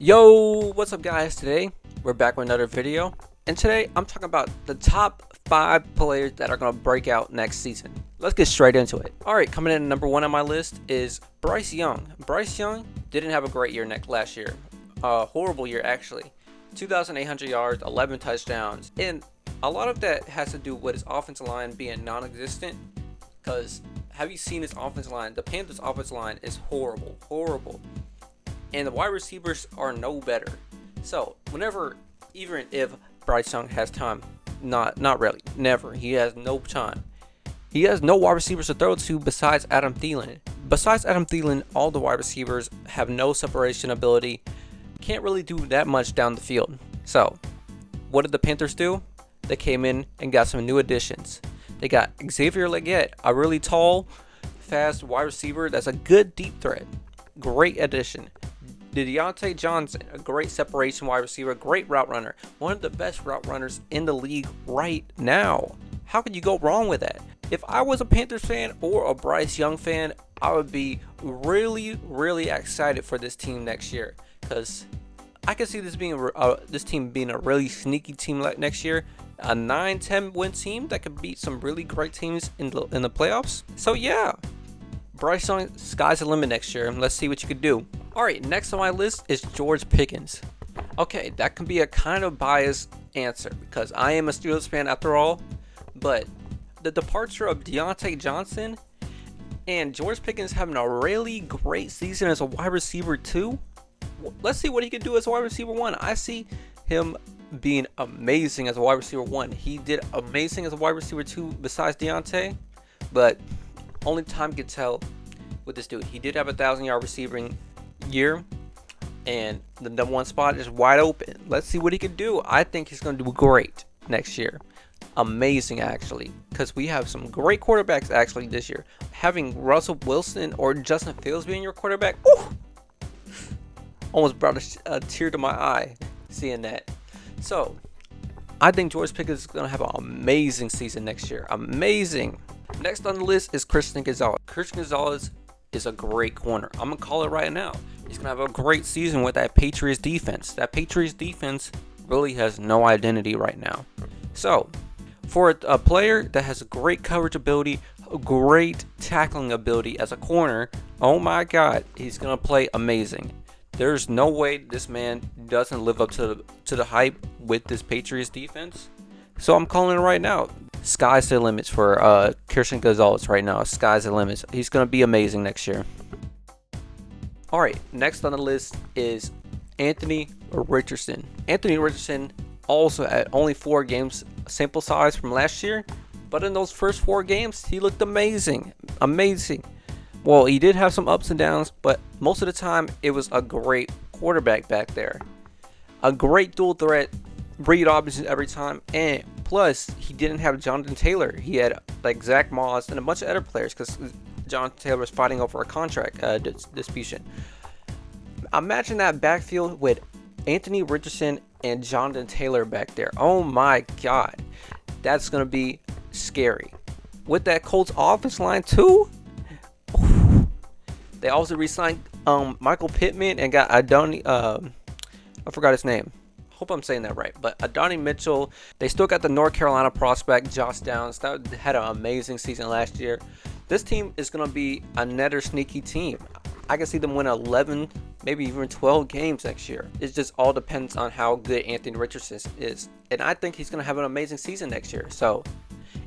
Yo, what's up guys? Today we're back with another video, and today I'm talking about the top 5 players that are going to break out next season. Let's get straight into it. Alright, coming in number 1 on my list is Bryce Young. Bryce Young didn't have a great year last year. A horrible year actually. 2,800 yards, 11 touchdowns, and a lot of that has to do with his offensive line being non-existent. Because have you seen his offensive line? The Panthers' offensive line is horrible. And the wide receivers are no better. So whenever, even if Bryce Young has time, not really, never. He has no time. He has no wide receivers to throw to besides Adam Thielen. Besides Adam Thielen, all the wide receivers have no separation ability. Can't really do that much down the field. So what did the Panthers do? They came in and got some new additions. They got Xavier Legette, a really tall, fast wide receiver that's a good deep threat. Great addition. Deontay Johnson, a great separation wide receiver, great route runner, one of the best route runners in the league right now. How could you go wrong with that? If I was a Panthers fan or a Bryce Young fan, I would be really excited for this team next year, because I can see this team being a really sneaky team next year, a 9-10 win team that could beat some really great teams in the playoffs. So yeah, Bryce Young, sky's the limit next year. Let's see what you could do. Alright, next on my list is George Pickens. Okay, that can be a kind of biased answer because I am a Steelers fan after all, but the departure of Deontay Johnson and George Pickens having a really great season as a wide receiver too. Let's see what he can do as a wide receiver 1. I see him being amazing as a wide receiver 1. He did amazing as a wide receiver 2 besides Deontay, but only time can tell with this dude. He did have a 1,000-yard receiving year, and the number 1 spot is wide open. Let's see what he can do. I think he's going to do great next year. Amazing actually, because we have some great quarterbacks actually this year. Having Russell Wilson or Justin Fields being your quarterback, almost brought a tear to my eye seeing that. So I think George Pickens is going to have an amazing season next year. Amazing. Next on the list is Christian Gonzalez. Christian Gonzalez is a great corner. I'm going to call it right now. He's going to have a great season with that Patriots defense. That Patriots defense really has no identity right now. So, for a player that has a great coverage ability, a great tackling ability as a corner, oh my God, he's going to play amazing. There's no way this man doesn't live up to the hype with this Patriots defense. So I'm calling it right now. Sky's the limits for Christian Gonzalez right now. Sky's the limits. He's going to be amazing next year. Alright, next on the list is Anthony Richardson. Anthony Richardson also had only 4 games sample size from last year, but in those first 4 games, he looked amazing. Well, he did have some ups and downs, but most of the time, it was a great quarterback back there. A great dual threat, read options every time, and plus, he didn't have Jonathan Taylor. He had like Zach Moss and a bunch of other players because Jonathan Taylor was fighting over a contract disputation. Imagine that backfield with Anthony Richardson and Jonathan Taylor back there. Oh my God, that's gonna be scary. With that Colts offense line too. They also re-signed Michael Pittman and got Adonai. I forgot his name. Hope I'm saying that right, but Adonai Mitchell. They still got the North Carolina prospect Josh Downs that had an amazing season last year. This team is going to be another sneaky team. I can see them win 11, maybe even 12 games next year. It just all depends on how good Anthony Richardson is, and I think he's going to have an amazing season next year. So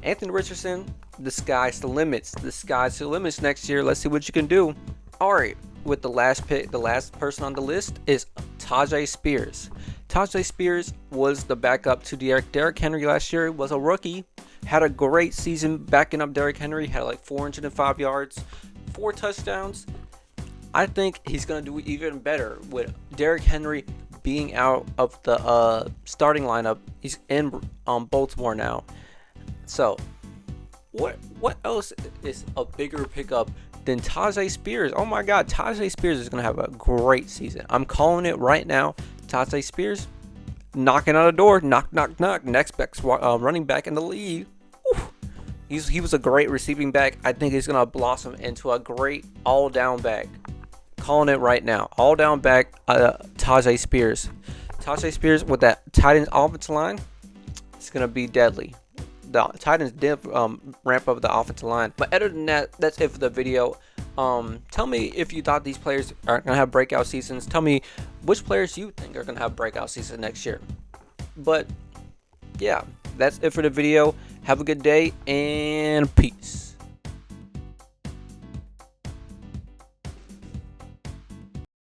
Anthony Richardson, the sky's the limits. The sky's the limits next year. Let's see what you can do. All right, with the last pick, the last person on the list is Tyjae Spears. Tyjae Spears was the backup to Derrick Henry last year. Was a rookie, had a great season backing up Derrick Henry. Had like 405 yards, 4 touchdowns. I think he's gonna do even better with Derrick Henry being out of the starting lineup. He's in Baltimore now. So, what else is a bigger pickup than Tyjae Spears? Oh my God, Tyjae Spears is gonna have a great season. I'm calling it right now. Tyjae Spears knocking on the door, knock. Next best running back in the league. He was a great receiving back. I think he's gonna blossom into a great all-down back. Calling it right now. All down back, Tajay Spears. Tajay Spears with that Titans offensive line, it's going to be deadly. The Titans did ramp up the offensive line. But other than that, that's it for the video. Tell me if you thought these players are going to have breakout seasons. Tell me which players you think are going to have breakout seasons next year. But yeah, that's it for the video. Have a good day and peace.